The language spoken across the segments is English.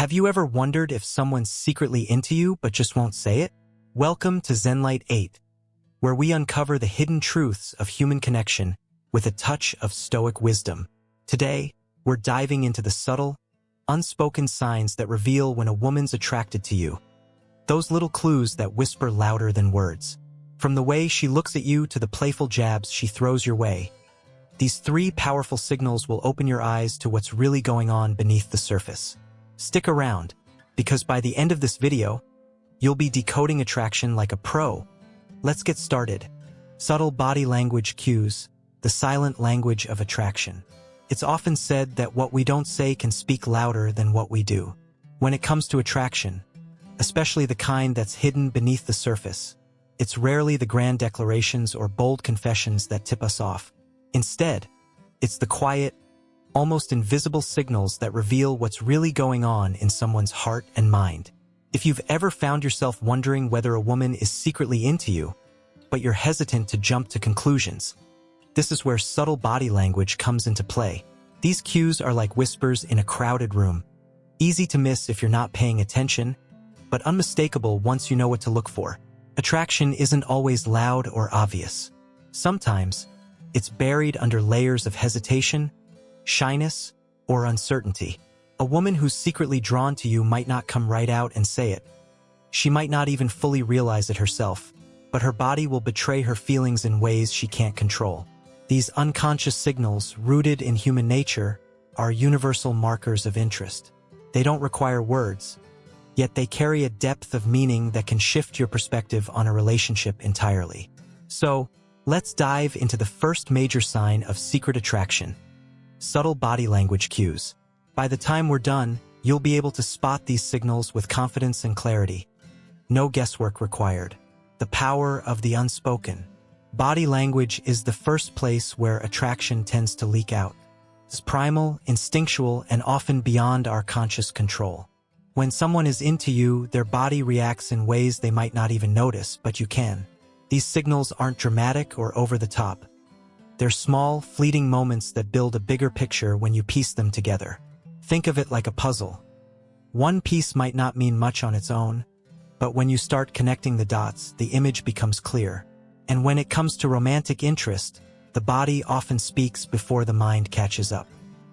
Have you ever wondered if someone's secretly into you but just won't say it? Welcome to ZenLight 8, where we uncover the hidden truths of human connection with a touch of stoic wisdom. Today, we're diving into the subtle, unspoken signs that reveal when a woman's attracted to you. Those little clues that whisper louder than words. From the way she looks at you to the playful jabs she throws your way. These three powerful signals will open your eyes to what's really going on beneath the surface. Stick around, because by the end of this video, you'll be decoding attraction like a pro. Let's get started. Subtle body language cues, the silent language of attraction. It's often said that what we don't say can speak louder than what we do. When it comes to attraction, especially the kind that's hidden beneath the surface, it's rarely the grand declarations or bold confessions that tip us off. Instead, it's the quiet, almost invisible signals that reveal what's really going on in someone's heart and mind. If you've ever found yourself wondering whether a woman is secretly into you, but you're hesitant to jump to conclusions, this is where subtle body language comes into play. These cues are like whispers in a crowded room, easy to miss if you're not paying attention, but unmistakable once you know what to look for. Attraction isn't always loud or obvious. Sometimes, it's buried under layers of hesitation, shyness, or uncertainty. A woman who's secretly drawn to you might not come right out and say it. She might not even fully realize it herself, but her body will betray her feelings in ways she can't control. These unconscious signals, rooted in human nature, are universal markers of interest. They don't require words, yet they carry a depth of meaning that can shift your perspective on a relationship entirely. So, let's dive into the first major sign of secret attraction: subtle body language cues. By the time we're done, you'll be able to spot these signals with confidence and clarity. No guesswork required. The power of the unspoken. Body language is the first place where attraction tends to leak out. It's primal, instinctual, and often beyond our conscious control. When someone is into you, their body reacts in ways they might not even notice, but you can. These signals aren't dramatic or over the top. They're small, fleeting moments that build a bigger picture when you piece them together. Think of it like a puzzle. One piece might not mean much on its own, but when you start connecting the dots, the image becomes clear. And when it comes to romantic interest, the body often speaks before the mind catches up.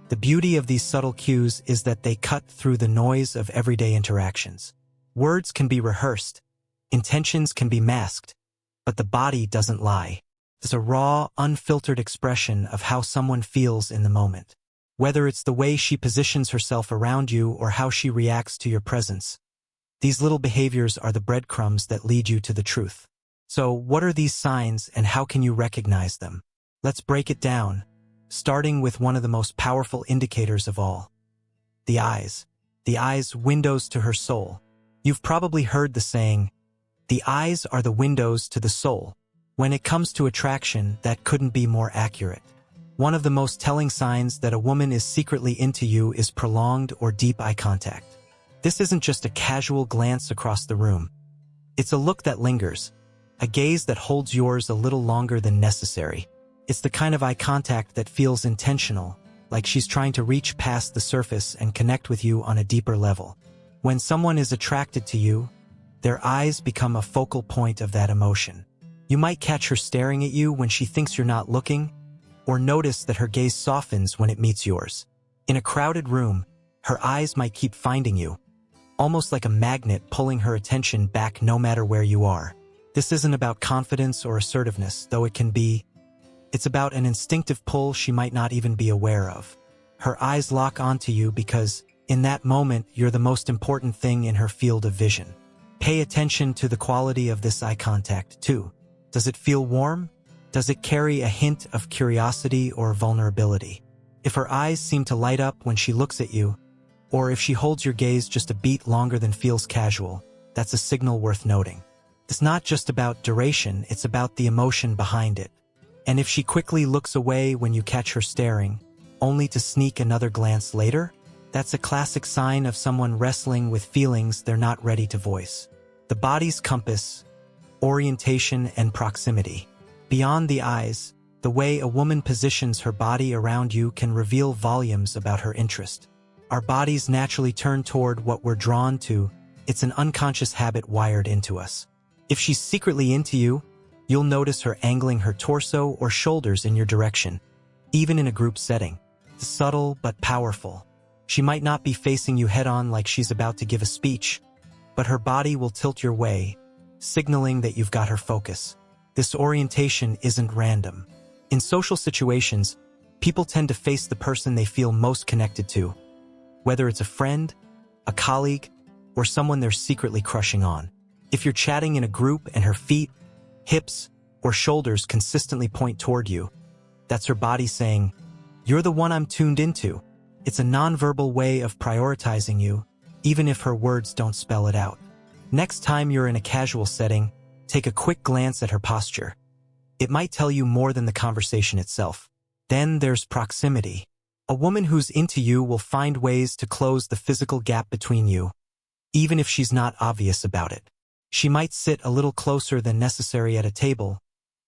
The beauty of these subtle cues is that they cut through the noise of everyday interactions. Words can be rehearsed, intentions can be masked, but the body doesn't lie. It's a raw, unfiltered expression of how someone feels in the moment. Whether it's the way she positions herself around you or how she reacts to your presence, these little behaviors are the breadcrumbs that lead you to the truth. So, what are these signs and how can you recognize them? Let's break it down, starting with one of the most powerful indicators of all: the eyes. The eyes, windows to her soul. You've probably heard the saying, "The eyes are the windows to the soul." When it comes to attraction, that couldn't be more accurate. One of the most telling signs that a woman is secretly into you is prolonged or deep eye contact. This isn't just a casual glance across the room. It's a look that lingers, a gaze that holds yours a little longer than necessary. It's the kind of eye contact that feels intentional, like she's trying to reach past the surface and connect with you on a deeper level. When someone is attracted to you, their eyes become a focal point of that emotion. You might catch her staring at you when she thinks you're not looking, or notice that her gaze softens when it meets yours. In a crowded room, her eyes might keep finding you, almost like a magnet pulling her attention back no matter where you are. This isn't about confidence or assertiveness, though it can be. It's about an instinctive pull she might not even be aware of. Her eyes lock onto you because, in that moment, you're the most important thing in her field of vision. Pay attention to the quality of this eye contact, too. Does it feel warm? Does it carry a hint of curiosity or vulnerability? If her eyes seem to light up when she looks at you, or if she holds your gaze just a beat longer than feels casual, that's a signal worth noting. It's not just about duration, it's about the emotion behind it. And if she quickly looks away when you catch her staring, only to sneak another glance later, that's a classic sign of someone wrestling with feelings they're not ready to voice. The body's compass, orientation, and proximity. Beyond the eyes, the way a woman positions her body around you can reveal volumes about her interest. Our bodies naturally turn toward what we're drawn to. It's an unconscious habit wired into us. If she's secretly into you, you'll notice her angling her torso or shoulders in your direction, even in a group setting. It's subtle but powerful. She might not be facing you head-on like she's about to give a speech, but her body will tilt your way, signaling that you've got her focus. This orientation isn't random. In social situations, people tend to face the person they feel most connected to, whether it's a friend, a colleague, or someone they're secretly crushing on. If you're chatting in a group and her feet, hips, or shoulders consistently point toward you, that's her body saying, "You're the one I'm tuned into." It's a nonverbal way of prioritizing you, even if her words don't spell it out. Next time you're in a casual setting, take a quick glance at her posture. It might tell you more than the conversation itself. Then there's proximity. A woman who's into you will find ways to close the physical gap between you, even if she's not obvious about it. She might sit a little closer than necessary at a table,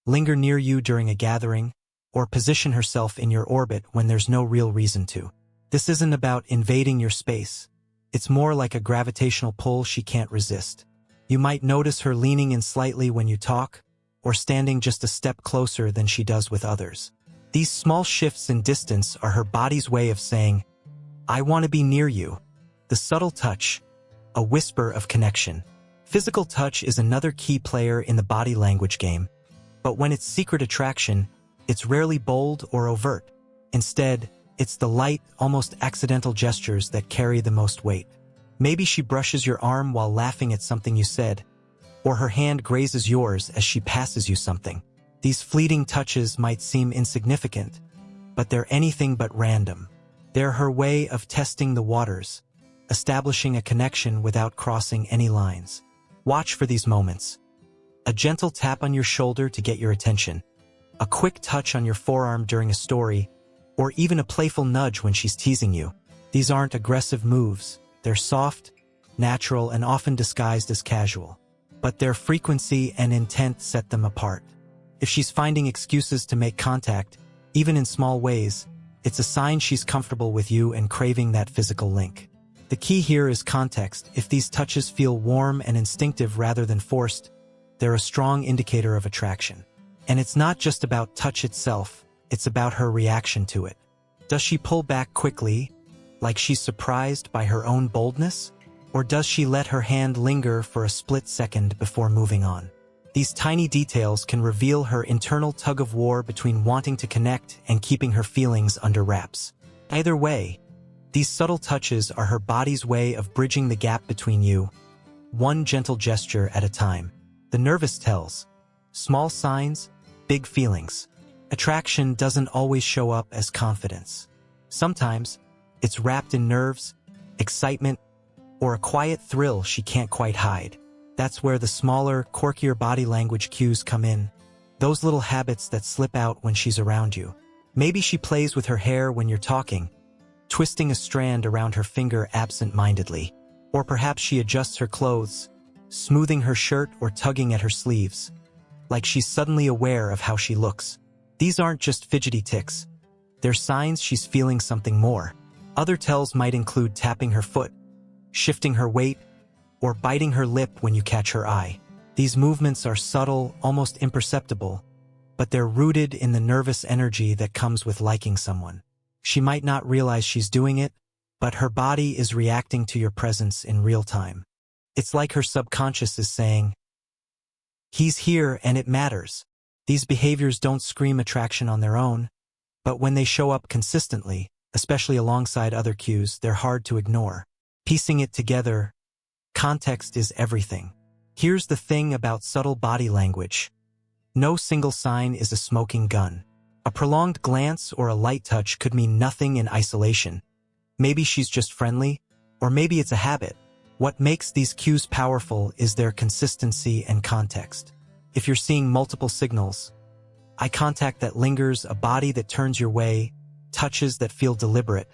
linger near you during a gathering, or position herself in your orbit when there's no real reason to. This isn't about invading your space. It's more like a gravitational pull she can't resist. You might notice her leaning in slightly when you talk, or standing just a step closer than she does with others. These small shifts in distance are her body's way of saying, "I want to be near you." The subtle touch, a whisper of connection. Physical touch is another key player in the body language game, but when it's secret attraction, it's rarely bold or overt. Instead, it's the light, almost accidental gestures that carry the most weight. Maybe she brushes your arm while laughing at something you said, or her hand grazes yours as she passes you something. These fleeting touches might seem insignificant, but they're anything but random. They're her way of testing the waters, establishing a connection without crossing any lines. Watch for these moments. A gentle tap on your shoulder to get your attention, a quick touch on your forearm during a story, or even a playful nudge when she's teasing you. These aren't aggressive moves. They're soft, natural, and often disguised as casual. But their frequency and intent set them apart. If she's finding excuses to make contact, even in small ways, it's a sign she's comfortable with you and craving that physical link. The key here is context. If these touches feel warm and instinctive rather than forced, they're a strong indicator of attraction. And it's not just about touch itself, it's about her reaction to it. Does she pull back quickly, like she's surprised by her own boldness? Or does she let her hand linger for a split second before moving on? These tiny details can reveal her internal tug-of-war between wanting to connect and keeping her feelings under wraps. Either way, these subtle touches are her body's way of bridging the gap between you, one gentle gesture at a time. The nervous tells. Small signs, big feelings. Attraction doesn't always show up as confidence. Sometimes, it's wrapped in nerves, excitement, or a quiet thrill she can't quite hide. That's where the smaller, quirkier body language cues come in. Those little habits that slip out when she's around you. Maybe she plays with her hair when you're talking, twisting a strand around her finger absent-mindedly. Or perhaps she adjusts her clothes, smoothing her shirt or tugging at her sleeves, like she's suddenly aware of how she looks. These aren't just fidgety tics. They're signs she's feeling something more. Other tells might include tapping her foot, shifting her weight, or biting her lip when you catch her eye. These movements are subtle, almost imperceptible, but they're rooted in the nervous energy that comes with liking someone. She might not realize she's doing it, but her body is reacting to your presence in real time. It's like her subconscious is saying, "He's here and it matters." These behaviors don't scream attraction on their own, but when they show up consistently, especially alongside other cues, they're hard to ignore. Piecing it together, context is everything. Here's the thing about subtle body language. No single sign is a smoking gun. A prolonged glance or a light touch could mean nothing in isolation. Maybe she's just friendly, or maybe it's a habit. What makes these cues powerful is their consistency and context. If you're seeing multiple signals, eye contact that lingers, a body that turns your way, touches that feel deliberate,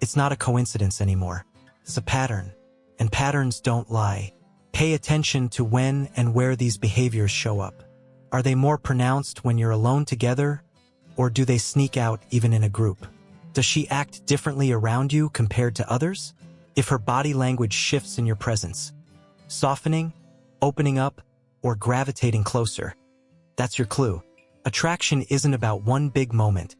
it's not a coincidence anymore. It's a pattern, and patterns don't lie. Pay attention to when and where these behaviors show up. Are they more pronounced when you're alone together, or do they sneak out even in a group? Does she act differently around you compared to others? If her body language shifts in your presence, softening, opening up, or gravitating closer, that's your clue. Attraction isn't about one big moment.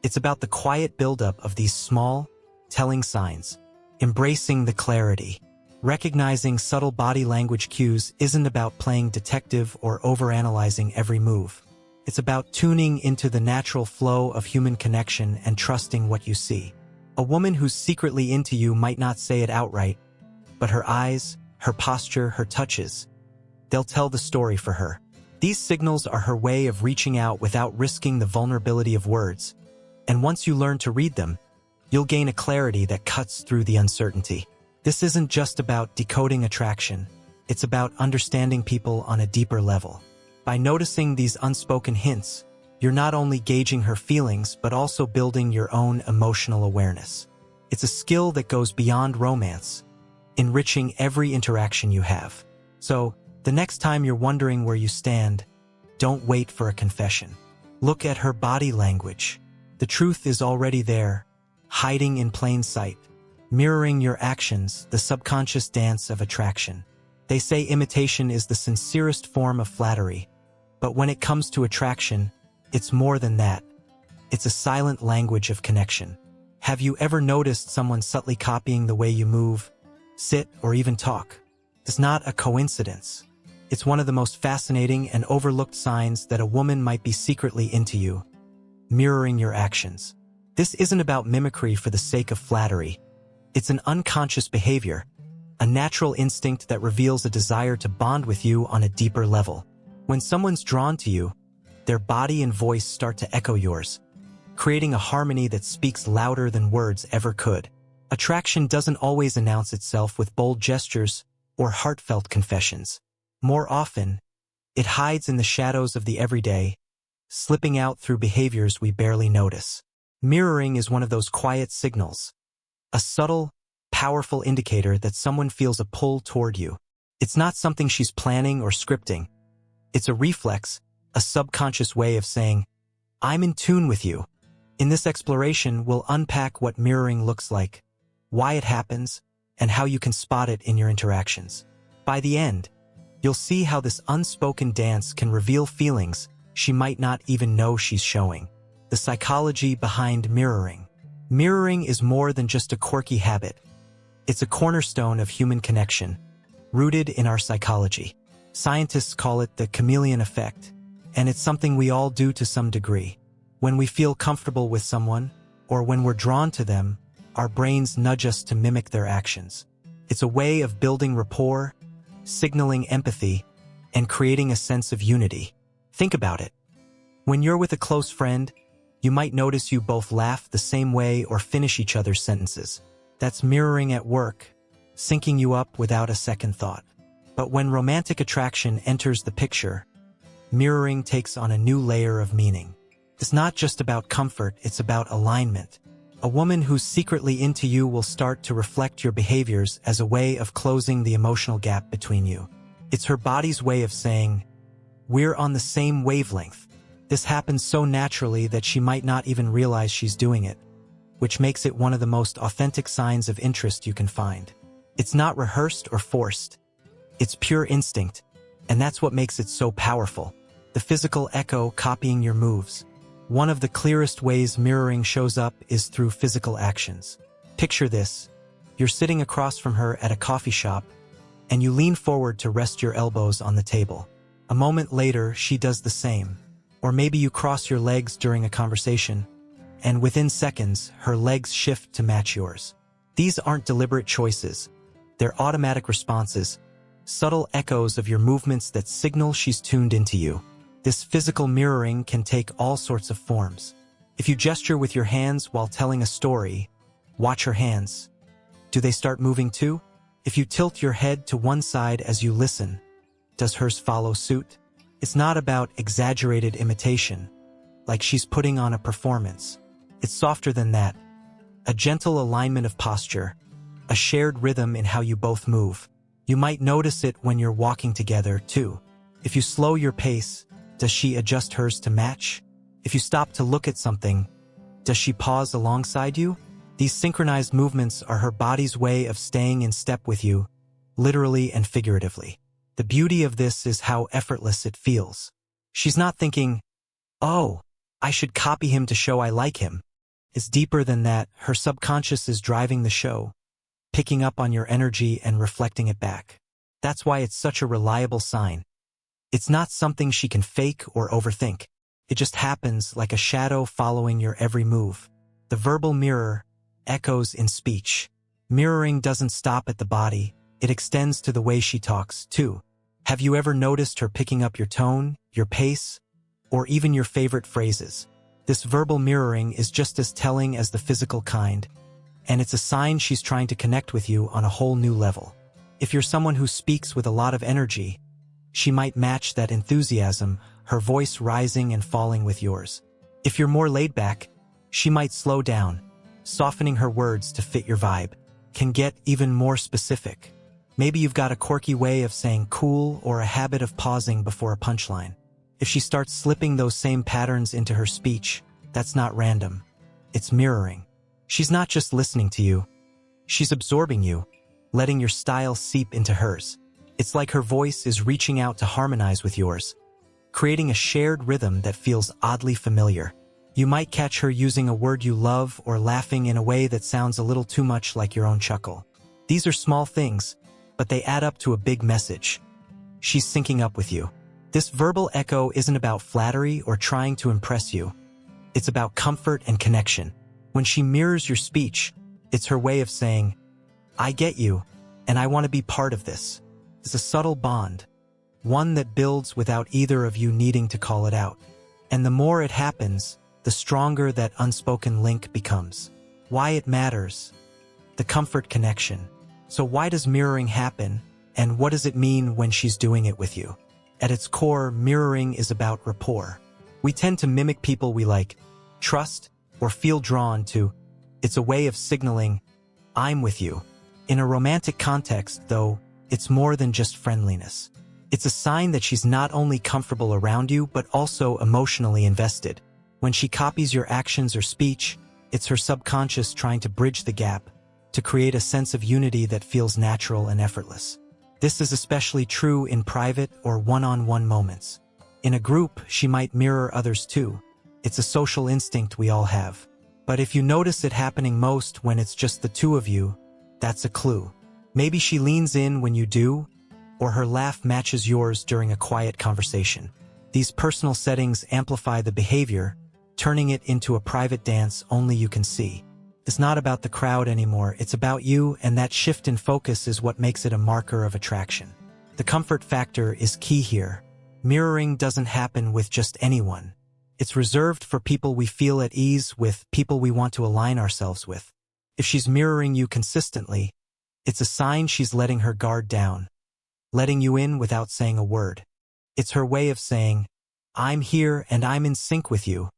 It's about the quiet buildup of these small, telling signs. Embracing the clarity. Recognizing subtle body language cues isn't about playing detective or overanalyzing every move. It's about tuning into the natural flow of human connection and trusting what you see. A woman who's secretly into you might not say it outright, but her eyes, her posture, her touches, they'll tell the story for her. These signals are her way of reaching out without risking the vulnerability of words. And once you learn to read them, you'll gain a clarity that cuts through the uncertainty. This isn't just about decoding attraction. It's about understanding people on a deeper level. By noticing these unspoken hints, you're not only gauging her feelings but also building your own emotional awareness. It's a skill that goes beyond romance, enriching every interaction you have. So, the next time you're wondering where you stand, don't wait for a confession. Look at her body language. The truth is already there, hiding in plain sight, mirroring your actions, the subconscious dance of attraction. They say imitation is the sincerest form of flattery, but when it comes to attraction, it's more than that. It's a silent language of connection. Have you ever noticed someone subtly copying the way you move, sit, or even talk? It's not a coincidence. It's one of the most fascinating and overlooked signs that a woman might be secretly into you, mirroring your actions. This isn't about mimicry for the sake of flattery. It's an unconscious behavior, a natural instinct that reveals a desire to bond with you on a deeper level. When someone's drawn to you, their body and voice start to echo yours, creating a harmony that speaks louder than words ever could. Attraction doesn't always announce itself with bold gestures or heartfelt confessions. More often, it hides in the shadows of the everyday, slipping out through behaviors we barely notice. Mirroring is one of those quiet signals, a subtle, powerful indicator that someone feels a pull toward you. It's not something she's planning or scripting. It's a reflex, a subconscious way of saying, I'm in tune with you. In this exploration, we'll unpack what mirroring looks like, why it happens, and how you can spot it in your interactions. By the end, you'll see how this unspoken dance can reveal feelings she might not even know she's showing. The psychology behind mirroring. Mirroring is more than just a quirky habit. It's a cornerstone of human connection, rooted in our psychology. Scientists call it the chameleon effect, and it's something we all do to some degree. When we feel comfortable with someone, or when we're drawn to them, our brains nudge us to mimic their actions. It's a way of building rapport, signaling empathy, and creating a sense of unity. Think about it. When you're with a close friend, you might notice you both laugh the same way or finish each other's sentences. That's mirroring at work, syncing you up without a second thought. But when romantic attraction enters the picture, mirroring takes on a new layer of meaning. It's not just about comfort, it's about alignment. A woman who's secretly into you will start to reflect your behaviors as a way of closing the emotional gap between you. It's her body's way of saying, we're on the same wavelength. This happens so naturally that she might not even realize she's doing it, which makes it one of the most authentic signs of interest you can find. It's not rehearsed or forced. It's pure instinct, and that's what makes it so powerful. The physical echo copying your moves. One of the clearest ways mirroring shows up is through physical actions. Picture this. You're sitting across from her at a coffee shop, and you lean forward to rest your elbows on the table. A moment later, she does the same. Or maybe you cross your legs during a conversation, and within seconds, her legs shift to match yours. These aren't deliberate choices. They're automatic responses, subtle echoes of your movements that signal she's tuned into you. This physical mirroring can take all sorts of forms. If you gesture with your hands while telling a story, watch her hands. Do they start moving too? If you tilt your head to one side as you listen, does hers follow suit? It's not about exaggerated imitation, like she's putting on a performance. It's softer than that. A gentle alignment of posture, a shared rhythm in how you both move. You might notice it when you're walking together, too. If you slow your pace, does she adjust hers to match? If you stop to look at something, Does she pause alongside you? These synchronized movements are her body's way of staying in step with you, literally and figuratively. The beauty of this is how effortless it feels. She's not thinking, "Oh, I should copy him to show I like him." It's deeper than that. Her subconscious is driving the show, picking up on your energy and reflecting it back. That's why it's such a reliable sign. It's not something she can fake or overthink. It just happens like a shadow following your every move. The verbal mirror echoes in speech. Mirroring doesn't stop at the body. It extends to the way she talks, too. Have you ever noticed her picking up your tone, your pace, or even your favorite phrases? This verbal mirroring is just as telling as the physical kind, and it's a sign she's trying to connect with you on a whole new level. If you're someone who speaks with a lot of energy, she might match that enthusiasm, her voice rising and falling with yours. If you're more laid back, she might slow down, softening her words to fit your vibe. Can get even more specific. Maybe you've got a quirky way of saying cool or a habit of pausing before a punchline. If she starts slipping those same patterns into her speech, that's not random. It's mirroring. She's not just listening to you. She's absorbing you, letting your style seep into hers. It's like her voice is reaching out to harmonize with yours, creating a shared rhythm that feels oddly familiar. You might catch her using a word you love or laughing in a way that sounds a little too much like your own chuckle. These are small things, but they add up to a big message. She's syncing up with you. This verbal echo isn't about flattery or trying to impress you. It's about comfort and connection. When she mirrors your speech, it's her way of saying, "I get you, and I want to be part of this." It's a subtle bond, one that builds without either of you needing to call it out. And the more it happens, the stronger that unspoken link becomes. Why it matters. The comfort connection. So why does mirroring happen, and what does it mean when she's doing it with you? At its core, mirroring is about rapport. We tend to mimic people we like, trust, or feel drawn to. It's a way of signaling, "I'm with you." In a romantic context, though, it's more than just friendliness. It's a sign that she's not only comfortable around you, but also emotionally invested. When she copies your actions or speech, it's her subconscious trying to bridge the gap, to create a sense of unity that feels natural and effortless. This is especially true in private or one-on-one moments. In a group, she might mirror others too. It's a social instinct we all have. But if you notice it happening most when it's just the two of you, that's a clue. Maybe she leans in when you do, or her laugh matches yours during a quiet conversation. These personal settings amplify the behavior, turning it into a private dance only you can see. It's not about the crowd anymore, it's about you, and that shift in focus is what makes it a marker of attraction. The comfort factor is key here. Mirroring doesn't happen with just anyone. It's reserved for people we feel at ease with, people we want to align ourselves with. If she's mirroring you consistently, it's a sign she's letting her guard down, letting you in without saying a word. It's her way of saying, "I'm here and I'm in sync with you,"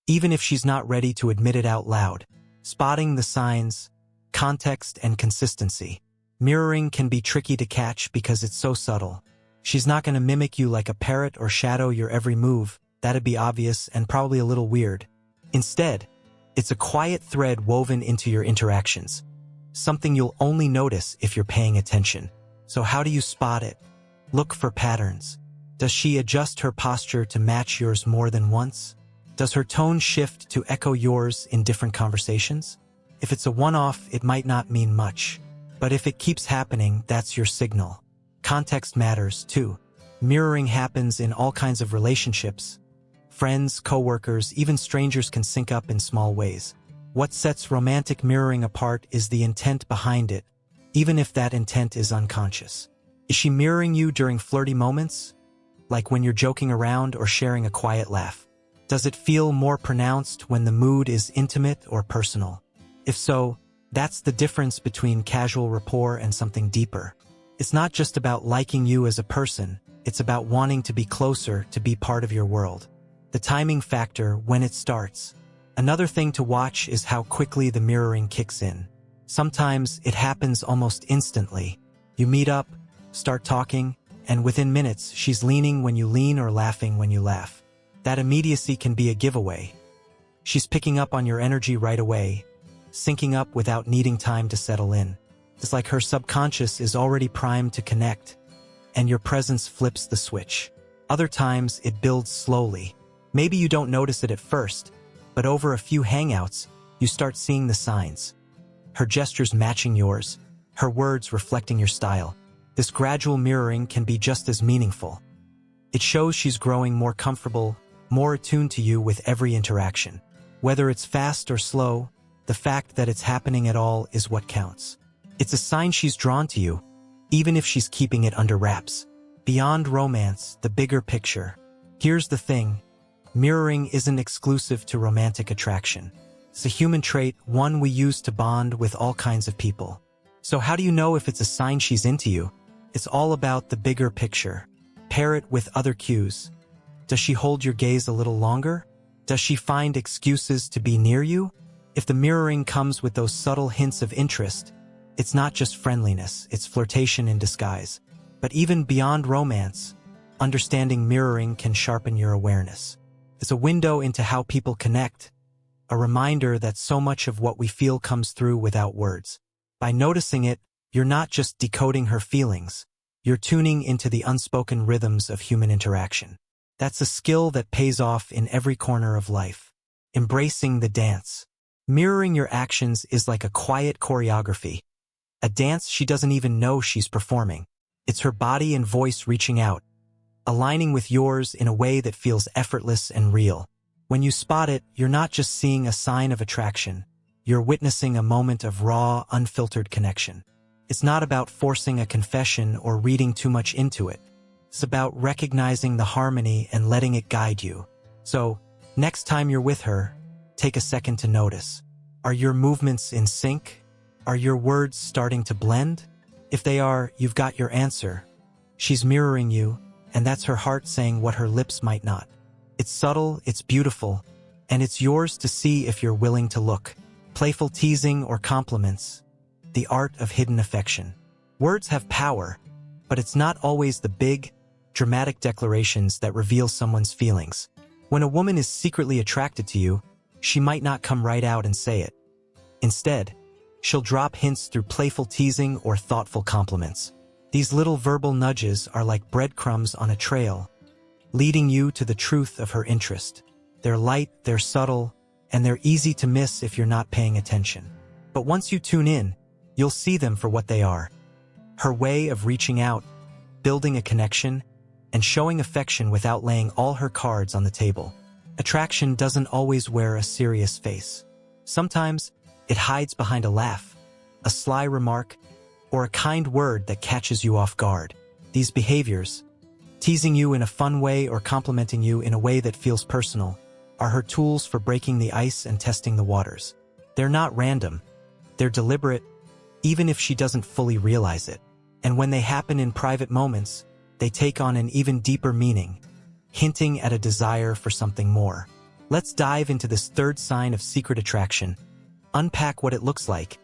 even if she's not ready to admit it out loud. Spotting the signs, context, and consistency. Mirroring can be tricky to catch because it's so subtle. She's not going to mimic you like a parrot or shadow your every move. That'd be obvious and probably a little weird. Instead, it's a quiet thread woven into your interactions, something you'll only notice if you're paying attention. So how do you spot it? Look for patterns. Does she adjust her posture to match yours more than once? Does her tone shift to echo yours in different conversations? If it's a one-off, it might not mean much. But if it keeps happening, that's your signal. Context matters, too. Mirroring happens in all kinds of relationships. Friends, coworkers, even strangers can sync up in small ways. What sets romantic mirroring apart is the intent behind it, even if that intent is unconscious. Is she mirroring you during flirty moments? Like when you're joking around or sharing a quiet laugh? Does it feel more pronounced when the mood is intimate or personal? If so, that's the difference between casual rapport and something deeper. It's not just about liking you as a person, it's about wanting to be closer, to be part of your world. The timing factor, when it starts. Another thing to watch is how quickly the mirroring kicks in. Sometimes it happens almost instantly. You meet up, start talking, and within minutes she's leaning when you lean or laughing when you laugh. That immediacy can be a giveaway. She's picking up on your energy right away, syncing up without needing time to settle in. It's like her subconscious is already primed to connect, and your presence flips the switch. Other times, it builds slowly. Maybe you don't notice it at first, but over a few hangouts, you start seeing the signs. Her gestures matching yours, her words reflecting your style. This gradual mirroring can be just as meaningful. It shows she's growing more comfortable, more attuned to you with every interaction. Whether it's fast or slow, the fact that it's happening at all is what counts. It's a sign she's drawn to you, even if she's keeping it under wraps. Beyond romance, the bigger picture. Here's the thing. Mirroring isn't exclusive to romantic attraction. It's a human trait, one we use to bond with all kinds of people. So how do you know if it's a sign she's into you? It's all about the bigger picture. Pair it with other cues. Does she hold your gaze a little longer? Does she find excuses to be near you? If the mirroring comes with those subtle hints of interest, it's not just friendliness, it's flirtation in disguise. But even beyond romance, understanding mirroring can sharpen your awareness. It's a window into how people connect, a reminder that so much of what we feel comes through without words. By noticing it, you're not just decoding her feelings, you're tuning into the unspoken rhythms of human interaction. That's a skill that pays off in every corner of life. Embracing the dance. Mirroring your actions is like a quiet choreography, a dance she doesn't even know she's performing. It's her body and voice reaching out, aligning with yours in a way that feels effortless and real. When you spot it, you're not just seeing a sign of attraction, you're witnessing a moment of raw, unfiltered connection. It's not about forcing a confession or reading too much into it. It's about recognizing the harmony and letting it guide you. So, next time you're with her, take a second to notice. Are your movements in sync? Are your words starting to blend? If they are, you've got your answer. She's mirroring you, and that's her heart saying what her lips might not. It's subtle, it's beautiful, and it's yours to see if you're willing to look. Playful teasing or compliments. The art of hidden affection. Words have power, but it's not always the big, dramatic declarations that reveal someone's feelings. When a woman is secretly attracted to you, she might not come right out and say it. Instead, she'll drop hints through playful teasing or thoughtful compliments. These little verbal nudges are like breadcrumbs on a trail, leading you to the truth of her interest. They're light, they're subtle, and they're easy to miss if you're not paying attention. But once you tune in, you'll see them for what they are. Her way of reaching out, building a connection, and showing affection without laying all her cards on the table. Attraction doesn't always wear a serious face. Sometimes, it hides behind a laugh, a sly remark, or a kind word that catches you off guard. These behaviors, teasing you in a fun way or complimenting you in a way that feels personal, are her tools for breaking the ice and testing the waters. They're not random. They're deliberate, even if she doesn't fully realize it. And when they happen in private moments, they take on an even deeper meaning, hinting at a desire for something more. Let's dive into this third sign of secret attraction, unpack what it looks like,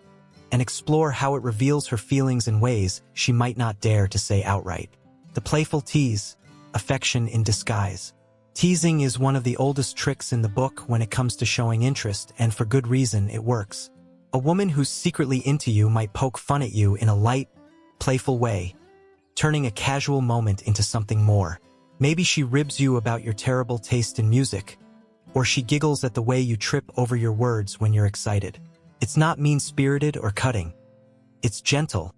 and explore how it reveals her feelings in ways she might not dare to say outright. The playful tease, affection in disguise. Teasing is one of the oldest tricks in the book when it comes to showing interest, and for good reason it works. A woman who's secretly into you might poke fun at you in a light, playful way, turning a casual moment into something more. Maybe she ribs you about your terrible taste in music, or she giggles at the way you trip over your words when you're excited. It's not mean-spirited or cutting. It's gentle,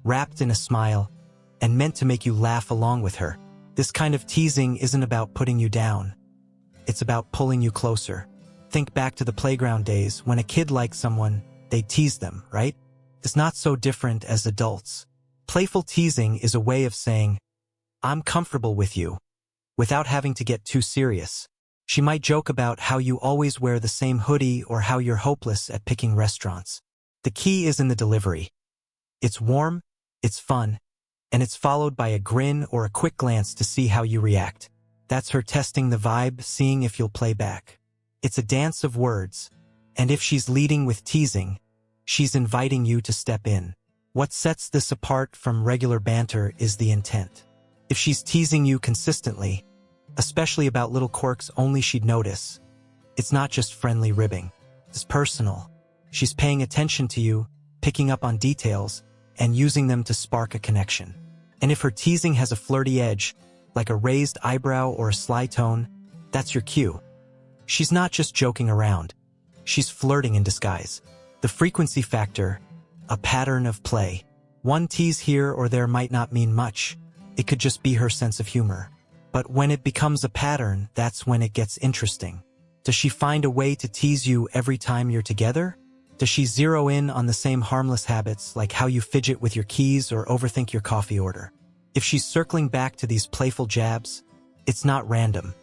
wrapped in a smile, and meant to make you laugh along with her. This kind of teasing isn't about putting you down. It's about pulling you closer. Think back to the playground days when a kid liked someone, they'd tease them, right? It's not so different as adults. Playful teasing is a way of saying, "I'm comfortable with you," without having to get too serious. She might joke about how you always wear the same hoodie or how you're hopeless at picking restaurants. The key is in the delivery. It's warm, it's fun, and it's followed by a grin or a quick glance to see how you react. That's her testing the vibe, seeing if you'll play back. It's a dance of words, and if she's leading with teasing, she's inviting you to step in. What sets this apart from regular banter is the intent. If she's teasing you consistently, especially about little quirks only she'd notice, It's not just friendly ribbing. It's personal. She's paying attention to you, picking up on details, and using them to spark a connection. And if her teasing has a flirty edge, like a raised eyebrow or a sly tone, that's your cue. She's not just joking around. She's flirting in disguise. The frequency factor, a pattern of play. One tease here or there might not mean much. It could just be her sense of humor. But when it becomes a pattern, that's when it gets interesting. Does she find a way to tease you every time you're together? Does she zero in on the same harmless habits, like how you fidget with your keys or overthink your coffee order? If she's circling back to these playful jabs, it's not random.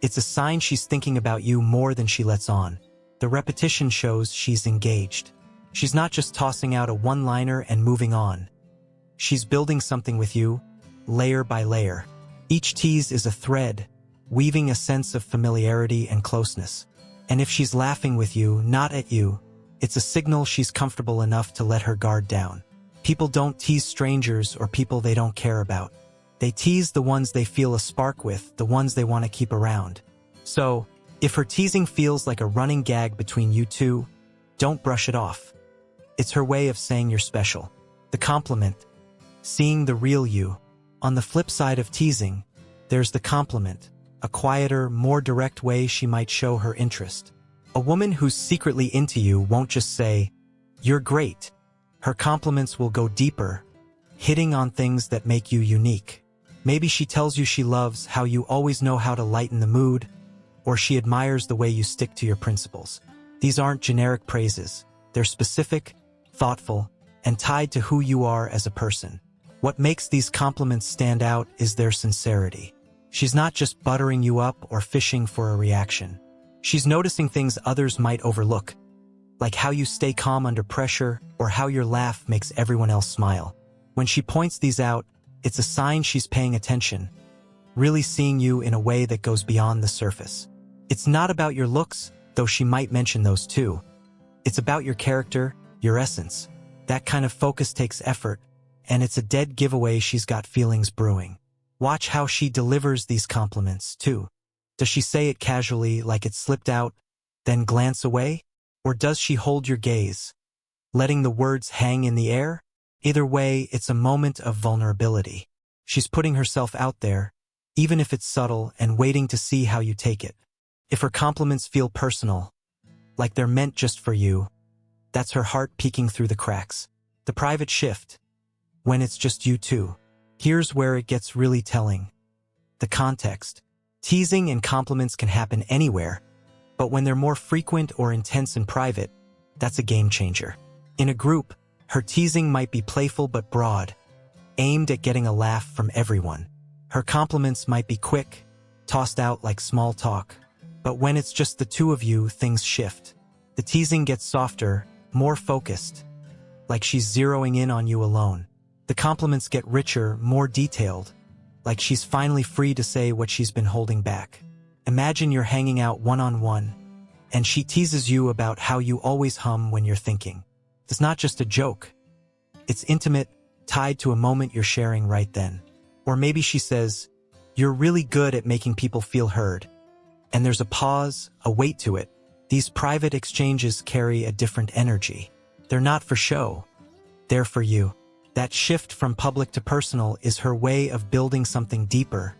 It's a sign she's thinking about you more than she lets on. The repetition shows she's engaged. She's not just tossing out a one-liner and moving on. She's building something with you, layer by layer. Each tease is a thread, weaving a sense of familiarity and closeness. And if she's laughing with you, not at you, it's a signal she's comfortable enough to let her guard down. People don't tease strangers or people they don't care about. They tease the ones they feel a spark with, the ones they want to keep around. So, if her teasing feels like a running gag between you two, don't brush it off. It's her way of saying you're special. The compliment, seeing the real you. On the flip side of teasing, there's the compliment, a quieter, more direct way she might show her interest. A woman who's secretly into you won't just say, "You're great." Her compliments will go deeper, hitting on things that make you unique. Maybe she tells you she loves how you always know how to lighten the mood, or she admires the way you stick to your principles. These aren't generic praises. They're specific, thoughtful, and tied to who you are as a person. What makes these compliments stand out is their sincerity. She's not just buttering you up or fishing for a reaction. She's noticing things others might overlook, like how you stay calm under pressure or how your laugh makes everyone else smile. When she points these out, it's a sign she's paying attention, really seeing you in a way that goes beyond the surface. It's not about your looks, though she might mention those too. It's about your character, your essence. That kind of focus takes effort, and it's a dead giveaway she's got feelings brewing. Watch how she delivers these compliments, too. Does she say it casually, like it slipped out, then glance away? Or does she hold your gaze, letting the words hang in the air? Either way, it's a moment of vulnerability. She's putting herself out there, even if it's subtle, and waiting to see how you take it. If her compliments feel personal, like they're meant just for you, that's her heart peeking through the cracks. The private shift, when it's just you two. Here's where it gets really telling. The context. Teasing and compliments can happen anywhere, but when they're more frequent or intense in private, that's a game changer. In a group, her teasing might be playful but broad, aimed at getting a laugh from everyone. Her compliments might be quick, tossed out like small talk. But when it's just the two of you, things shift. The teasing gets softer, more focused, like she's zeroing in on you alone. The compliments get richer, more detailed, like she's finally free to say what she's been holding back. Imagine you're hanging out one-on-one, and she teases you about how you always hum when you're thinking. It's not just a joke. It's intimate, tied to a moment you're sharing right then. Or maybe she says, "You're really good at making people feel heard." And there's a pause, a weight to it. These private exchanges carry a different energy. They're not for show. They're for you. That shift from public to personal is her way of building something deeper,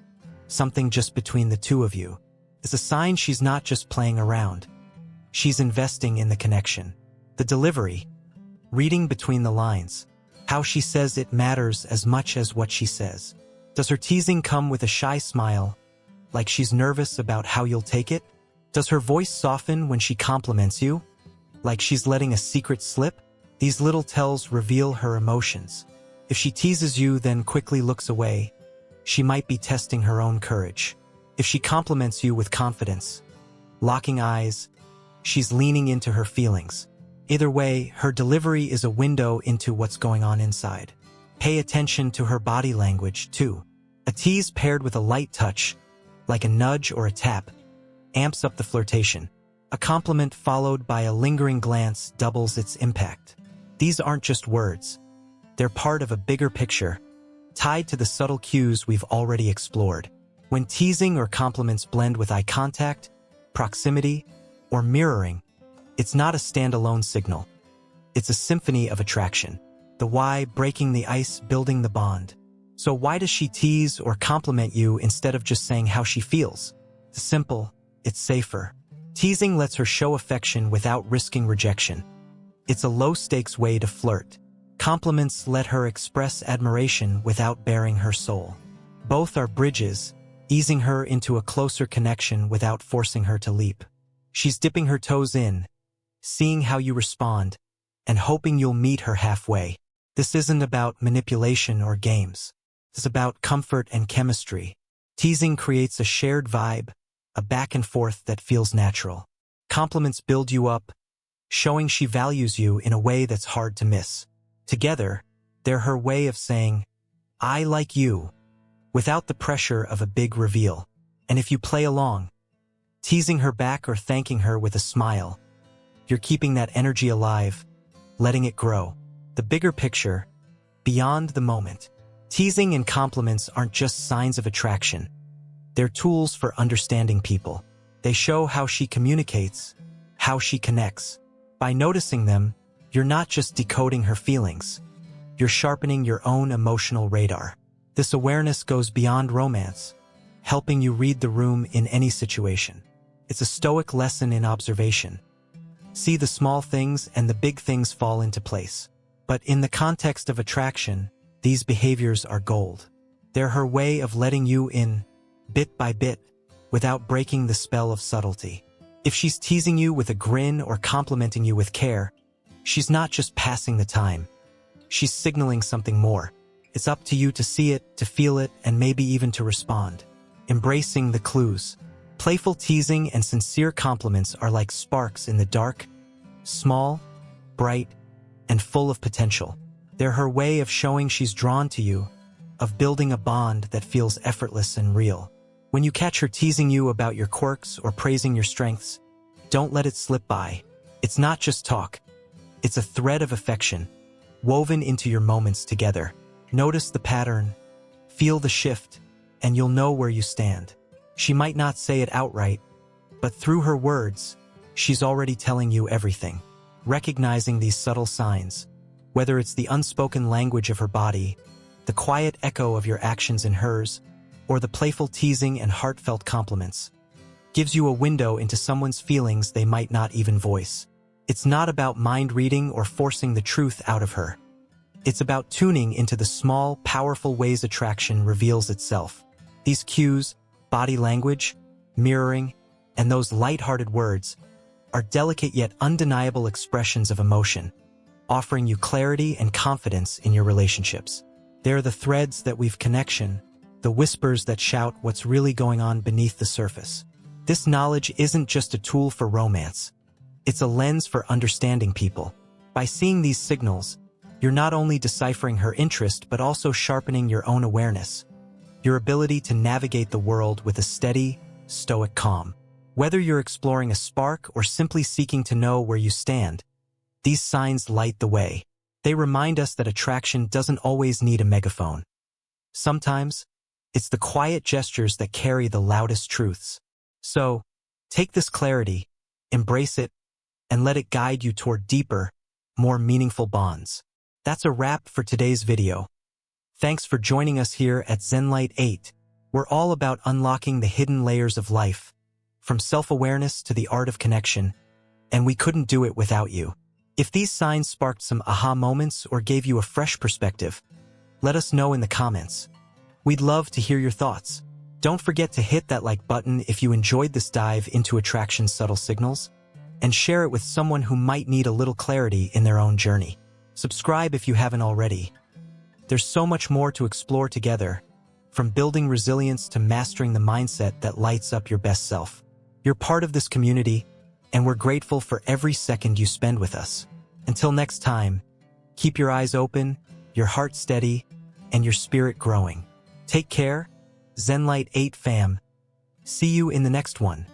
something just between the two of you. It's a sign she's not just playing around. She's investing in the connection. The delivery, reading between the lines. How she says it matters as much as what she says. Does her teasing come with a shy smile, like she's nervous about how you'll take it? Does her voice soften when she compliments you, like she's letting a secret slip? These little tells reveal her emotions. If she teases you then quickly looks away, she might be testing her own courage. If she compliments you with confidence, locking eyes, she's leaning into her feelings. Either way, her delivery is a window into what's going on inside. Pay attention to her body language, too. A tease paired with a light touch, like a nudge or a tap, amps up the flirtation. A compliment followed by a lingering glance doubles its impact. These aren't just words. They're part of a bigger picture, tied to the subtle cues we've already explored. When teasing or compliments blend with eye contact, proximity, or mirroring, it's not a standalone signal. It's a symphony of attraction. The why, breaking the ice, building the bond. So why does she tease or compliment you instead of just saying how she feels? The simple, it's safer. Teasing lets her show affection without risking rejection. It's a low-stakes way to flirt. Compliments let her express admiration without baring her soul. Both are bridges, easing her into a closer connection without forcing her to leap. She's dipping her toes in, seeing how you respond, and hoping you'll meet her halfway. This isn't about manipulation or games. It's about comfort and chemistry. Teasing creates a shared vibe, a back and forth that feels natural. Compliments build you up, showing she values you in a way that's hard to miss. Together, they're her way of saying, "I like you," without the pressure of a big reveal. And if you play along, teasing her back or thanking her with a smile, you're keeping that energy alive, letting it grow. The bigger picture, beyond the moment. Teasing and compliments aren't just signs of attraction. They're tools for understanding people. They show how she communicates, how she connects. By noticing them, you're not just decoding her feelings. You're sharpening your own emotional radar. This awareness goes beyond romance, helping you read the room in any situation. It's a stoic lesson in observation. See the small things and the big things fall into place. But in the context of attraction, these behaviors are gold. They're her way of letting you in, bit by bit, without breaking the spell of subtlety. If she's teasing you with a grin or complimenting you with care, she's not just passing the time. She's signaling something more. It's up to you to see it, to feel it, and maybe even to respond. Embracing the clues. Playful teasing and sincere compliments are like sparks in the dark, small, bright, and full of potential. They're her way of showing she's drawn to you, of building a bond that feels effortless and real. When you catch her teasing you about your quirks or praising your strengths, don't let it slip by. It's not just talk. It's a thread of affection, woven into your moments together. Notice the pattern, feel the shift, and you'll know where you stand. She might not say it outright, but through her words, she's already telling you everything. Recognizing these subtle signs, whether it's the unspoken language of her body, the quiet echo of your actions in hers, or the playful teasing and heartfelt compliments, gives you a window into someone's feelings they might not even voice. It's not about mind reading or forcing the truth out of her. It's about tuning into the small, powerful ways attraction reveals itself. These cues, body language, mirroring, and those light-hearted words are delicate yet undeniable expressions of emotion, offering you clarity and confidence in your relationships. They're the threads that weave connection, the whispers that shout what's really going on beneath the surface. This knowledge isn't just a tool for romance. It's a lens for understanding people. By seeing these signals, you're not only deciphering her interest but also sharpening your own awareness, your ability to navigate the world with a steady, stoic calm. Whether you're exploring a spark or simply seeking to know where you stand, these signs light the way. They remind us that attraction doesn't always need a megaphone. Sometimes, it's the quiet gestures that carry the loudest truths. So, take this clarity, embrace it, and let it guide you toward deeper, more meaningful bonds. That's a wrap for today's video. Thanks for joining us here at ZenLight 8. We're all about unlocking the hidden layers of life, from self-awareness to the art of connection, and we couldn't do it without you. If these signs sparked some aha moments or gave you a fresh perspective, let us know in the comments. We'd love to hear your thoughts. Don't forget to hit that like button if you enjoyed this dive into attraction's subtle signals, and share it with someone who might need a little clarity in their own journey. Subscribe if you haven't already. There's so much more to explore together, from building resilience to mastering the mindset that lights up your best self. You're part of this community, and we're grateful for every second you spend with us. Until next time, keep your eyes open, your heart steady, and your spirit growing. Take care, ZenLight 8 fam. See you in the next one.